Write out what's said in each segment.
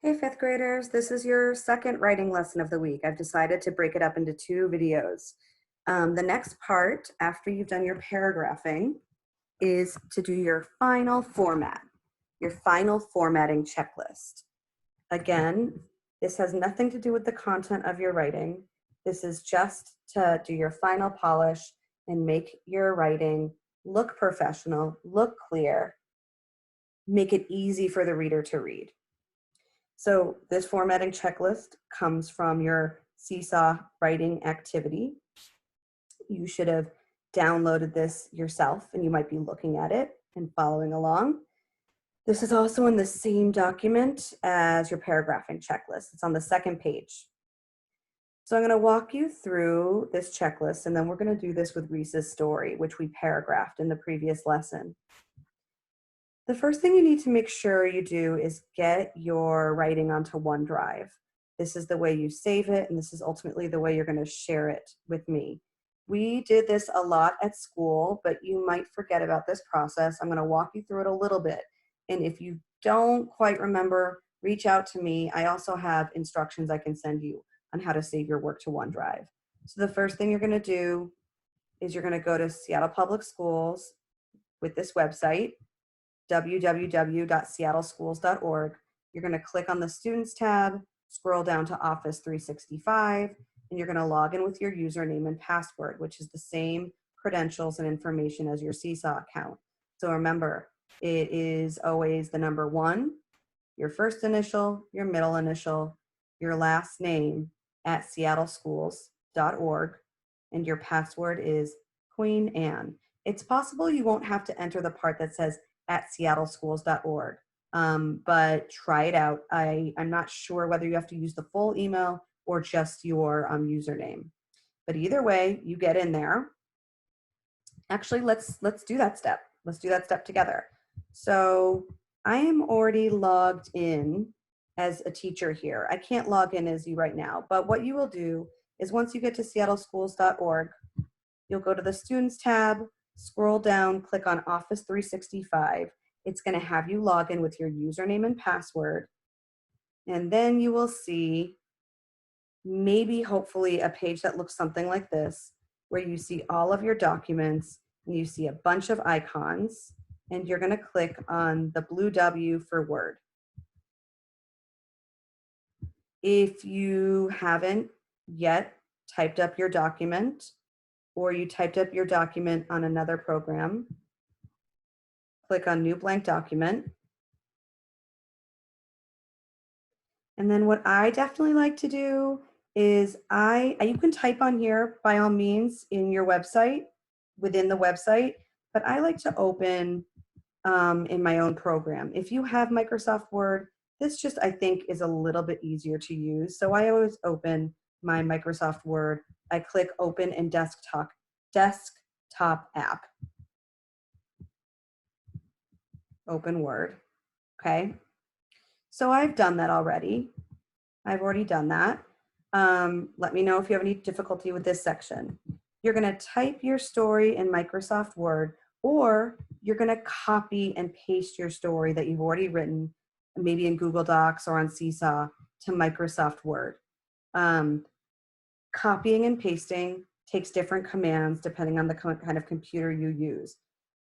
Hey, fifth graders, this is your second writing lesson of the week. I've decided to break it up into two videos. The next part, after you've done your paragraphing, is to do your final format, your final formatting checklist. Again, this has nothing to do with the content of your writing. This is just to do your final polish and make your writing look professional, look clear, make it easy for the reader to read. So this formatting checklist comes from your Seesaw writing activity. You should have downloaded this yourself and you might be looking at it and following along. This is also in the same document as your paragraphing checklist. It's on the second page. So I'm going to walk you through this checklist, and then we're going to do this with Reese's story, which we paragraphed in the previous lesson. The first thing you need to make sure you do is get your writing onto OneDrive. This is the way you save it, and this is ultimately the way you're going to share it with me. We did this a lot at school, but you might forget about this process. I'm going to walk you through it a little bit. And if you don't quite remember, reach out to me. I also have instructions I can send you on how to save your work to OneDrive. So the first thing you're going to do is you're going to go to Seattle Public Schools with this website, www.seattleschools.org. You're going to click on the Students tab, scroll down to Office 365, and you're going to log in with your username and password, which is the same credentials and information as your Seesaw account. So remember, it is always the number 1, your first initial, your middle initial, your last name at seattleschools.org, and your password is Queen Anne. It's possible you won't have to enter the part that says at seattleschools.org, but try it out. I'm not sure whether you have to use the full email or just your username. But either way, you get in there. Actually, let's do that step. Let's do that step together. So I am already logged in as a teacher here. I can't log in as you right now, but what you will do is once you get to seattleschools.org, you'll go to the Students tab, scroll down, click on Office 365. It's going to have you log in with your username and password, and then you will see maybe hopefully a page that looks something like this, where you see all of your documents and you see a bunch of icons, and you're going to click on the blue W for Word. If you haven't yet typed up your document, or you typed up your document on another program, click on New Blank Document. And then what I definitely like to do is you can type on here by all means in your website, within the website, but I like to open in my own program. If you have Microsoft Word, this just, I think, is a little bit easier to use. So I always open my Microsoft Word. I click Open in Desktop app. Open Word, okay? So I've done that already. I've already done that. Let me know if you have any difficulty with this section. You're gonna type your story in Microsoft Word, or you're gonna copy and paste your story that you've already written, maybe in Google Docs or on Seesaw, to Microsoft Word. Copying and pasting takes different commands depending on the kind of computer you use.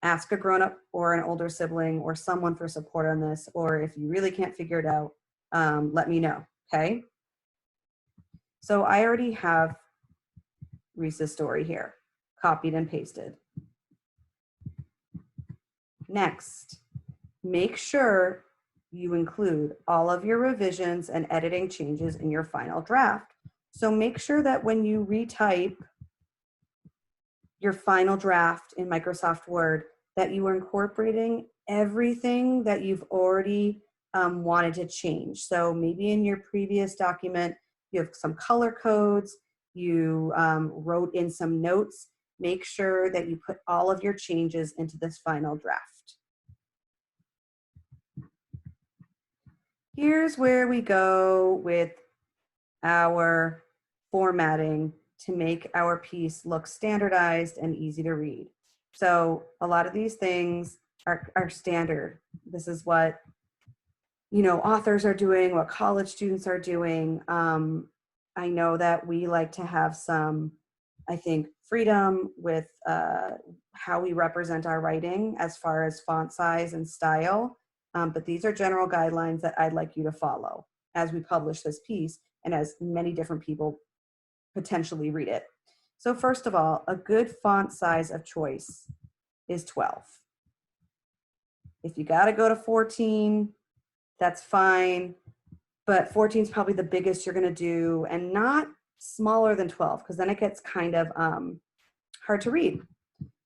Ask a grown-up or an older sibling or someone for support on this, or if you really can't figure it out, let me know, okay? So I already have Reese's story here, copied and pasted. Next, make sure you include all of your revisions and editing changes in your final draft. So make sure that when you retype your final draft in Microsoft Word, that you are incorporating everything that you've already wanted to change. So maybe in your previous document, you have some color codes, you wrote in some notes. Make sure that you put all of your changes into this final draft. Here's where we go with our formatting to make our piece look standardized and easy to read. So a lot of these things are standard. This is what authors are doing, what college students are doing. I know that we like to have some, I think, freedom with how we represent our writing as far as font size and style. But these are general guidelines that I'd like you to follow as we publish this piece and as many different people potentially read it. So first of all, a good font size of choice is 12. If you got to go to 14, that's fine. But 14 is probably the biggest you're going to do, and not smaller than 12, because then it gets kind of hard to read.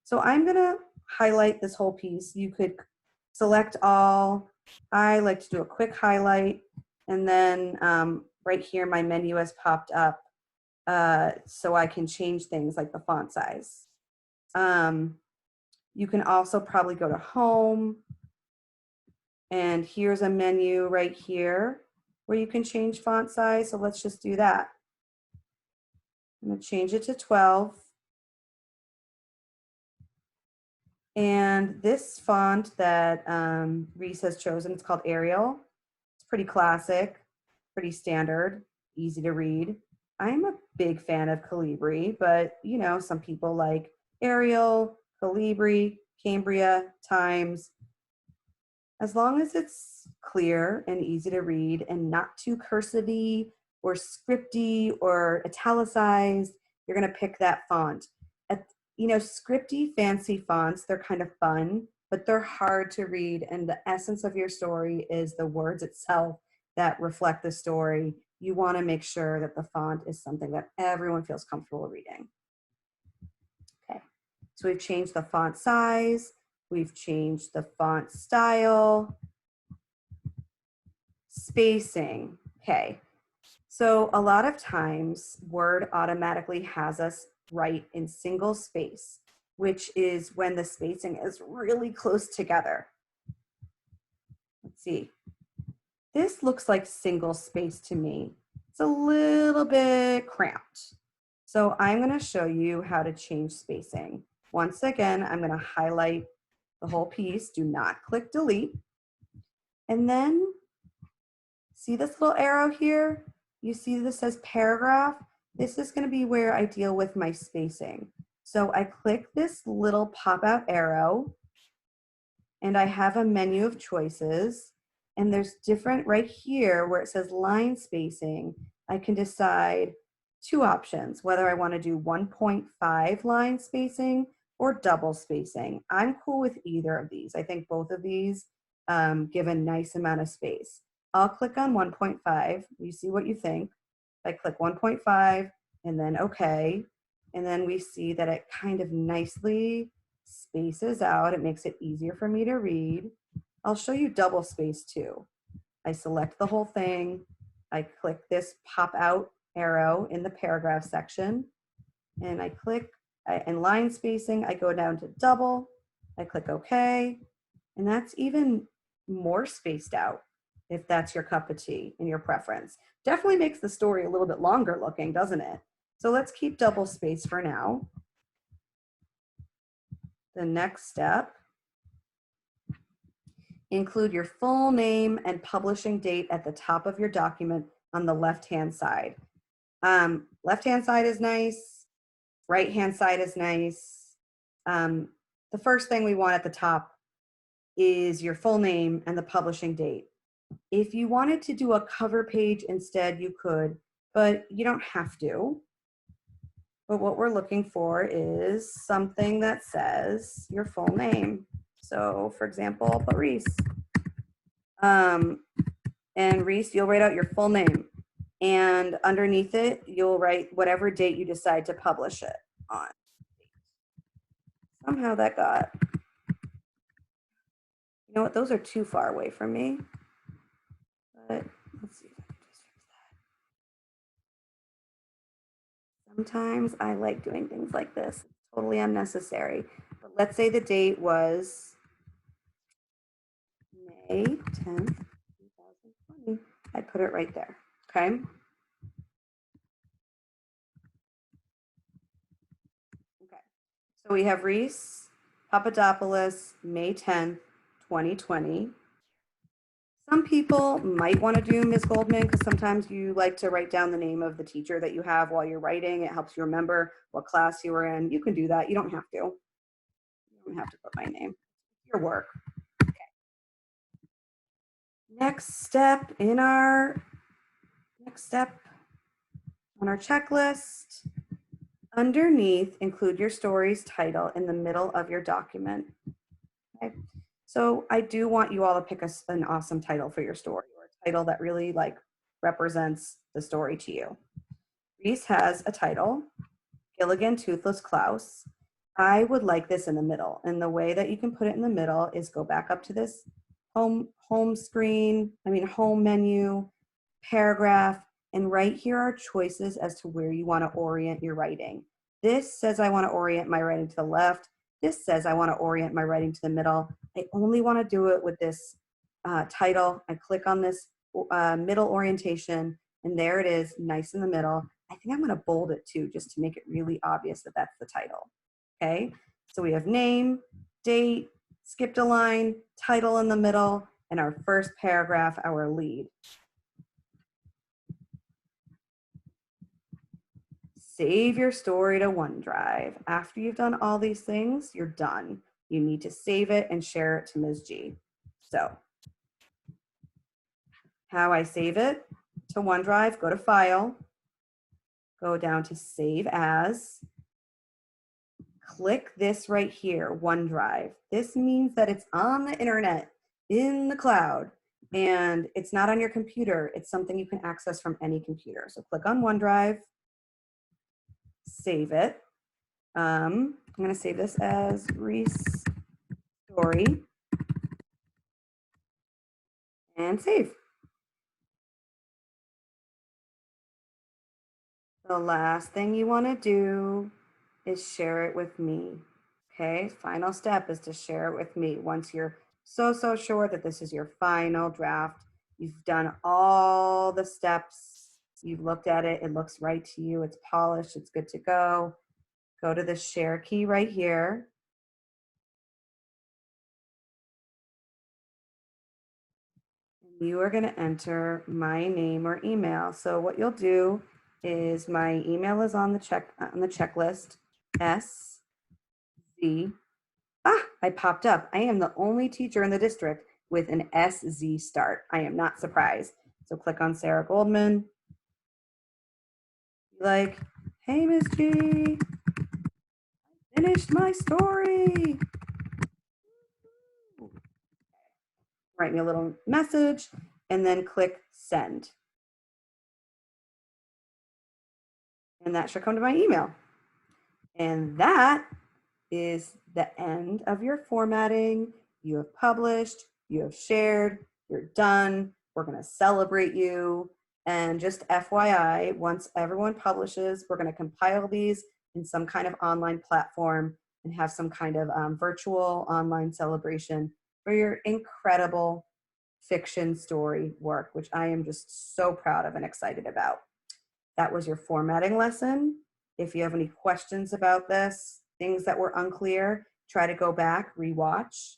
So I'm going to highlight this whole piece. You could select all. I like to do a quick highlight, and then right here my menu has popped up so I can change things like the font size. You can also probably go to home, and here's a menu right here where you can change font size. So let's just do that. I'm going to change it to 12. And this font that Reese has chosen, it's called Arial. It's pretty classic, pretty standard, easy to read. I'm a big fan of Calibri, but some people like Arial, Calibri, Cambria, Times. As long as it's clear and easy to read and not too cursive-y or scripty or italicized, you're going to pick that font. Scripty, fancy fonts, they're kind of fun, but they're hard to read. And the essence of your story is the words itself that reflect the story. You want to make sure that the font is something that everyone feels comfortable reading. Okay, so we've changed the font size. We've changed the font style. Spacing. Okay, so a lot of times Word automatically has us write in single space, which is when the spacing is really close together. Let's see. This looks like single space to me. It's a little bit cramped. So I'm going to show you how to change spacing. Once again, I'm going to highlight the whole piece. Do not click delete. And then see this little arrow here? You see this says paragraph? This is going to be where I deal with my spacing. So I click this little pop-out arrow, and I have a menu of choices, and there's different right here where it says line spacing. I can decide two options, whether I want to do 1.5 line spacing or double spacing. I'm cool with either of these. I think both of these give a nice amount of space. I'll click on 1.5. You see what you think. I click 1.5 and then okay. And then we see that it kind of nicely spaces out. It makes it easier for me to read. I'll show you double space too. I select the whole thing. I click this pop out arrow in the paragraph section, and I click in line spacing. I go down to double. I click OK, and that's even more spaced out if that's your cup of tea and your preference. Definitely makes the story a little bit longer looking, doesn't it? So let's keep double space for now. The next step, include your full name and publishing date at the top of your document on the left-hand side. Left-hand side is nice. Right-hand side is nice. The first thing we want at the top is your full name and the publishing date. If you wanted to do a cover page instead, you could, but you don't have to. But what we're looking for is something that says your full name. So for example, I'll put Reese. And Reese, you'll write out your full name. And underneath it, you'll write whatever date you decide to publish it on. Somehow that got, you know what, those are too far away from me. But let's see if I can just fix that. Sometimes I like doing things like this. It's totally unnecessary. But let's say the date was May 10th, 2020. I put it right there, okay? Okay, so we have Reese Papadopoulos, May 10th, 2020. Some people might want to do Ms. Goldman because sometimes you like to write down the name of the teacher that you have while you're writing. It helps you remember what class you were in. You can do that. You don't have to. You don't have to put my name. It's your work. Okay. Next step on our checklist. Underneath, include your story's title in the middle of your document. Okay. So I do want you all to pick an awesome title for your story, or a title that really represents the story to you. Reese has a title, Gilligan Toothless Klaus. I would like this in the middle. And the way that you can put it in the middle is go back up to this home menu, paragraph, and right here are choices as to where you want to orient your writing. This says I want to orient my writing to the left. This says I want to orient my writing to the middle. I only want to do it with this title. I click on this middle orientation, and there it is, nice in the middle. I think I'm going to bold it too, just to make it really obvious that that's the title. Okay, so we have name, date, skipped a line, title in the middle, and our first paragraph, our lead. Save your story to OneDrive. After you've done all these things, you're done. You need to save it and share it to Ms. G. So, how I save it to OneDrive, go to File, go down to Save As, click this right here, OneDrive. This means that it's on the internet, in the cloud, and it's not on your computer. It's something you can access from any computer. So click on OneDrive, save it. I'm going to save this as Reese Story and save. The last thing you want to do is share it with me. Okay, final step is to share it with me. Once you're so sure that this is your final draft, you've done all the steps, you've looked at it, it looks right to you, it's polished, it's good to go. Go to the share key right here. You are going to enter my name or email. So what you'll do is my email is on the checklist. SZ. I popped up. I am the only teacher in the district with an SZ start. I am not surprised. So click on Sarah Goldman. Like, hey, Miss G, I finished my story. Write me a little message and then click send. And that should come to my email. And that is the end of your formatting. You have published, you have shared, you're done. We're going to celebrate you. And just FYI, once everyone publishes, we're going to compile these in some kind of online platform and have some kind of virtual online celebration for your incredible fiction story work, which I am just so proud of and excited about. That was your formatting lesson. If you have any questions about this, things that were unclear, try to go back, rewatch,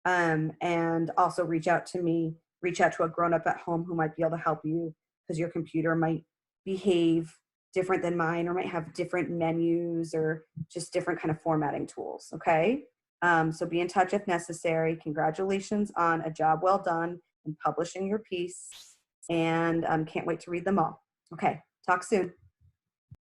and also reach out to me, reach out to a grown-up at home who might be able to help you because your computer might behave different than mine or might have different menus or just different kind of formatting tools, okay? So be in touch if necessary. Congratulations on a job well done in publishing your piece, and can't wait to read them all. Okay, talk soon.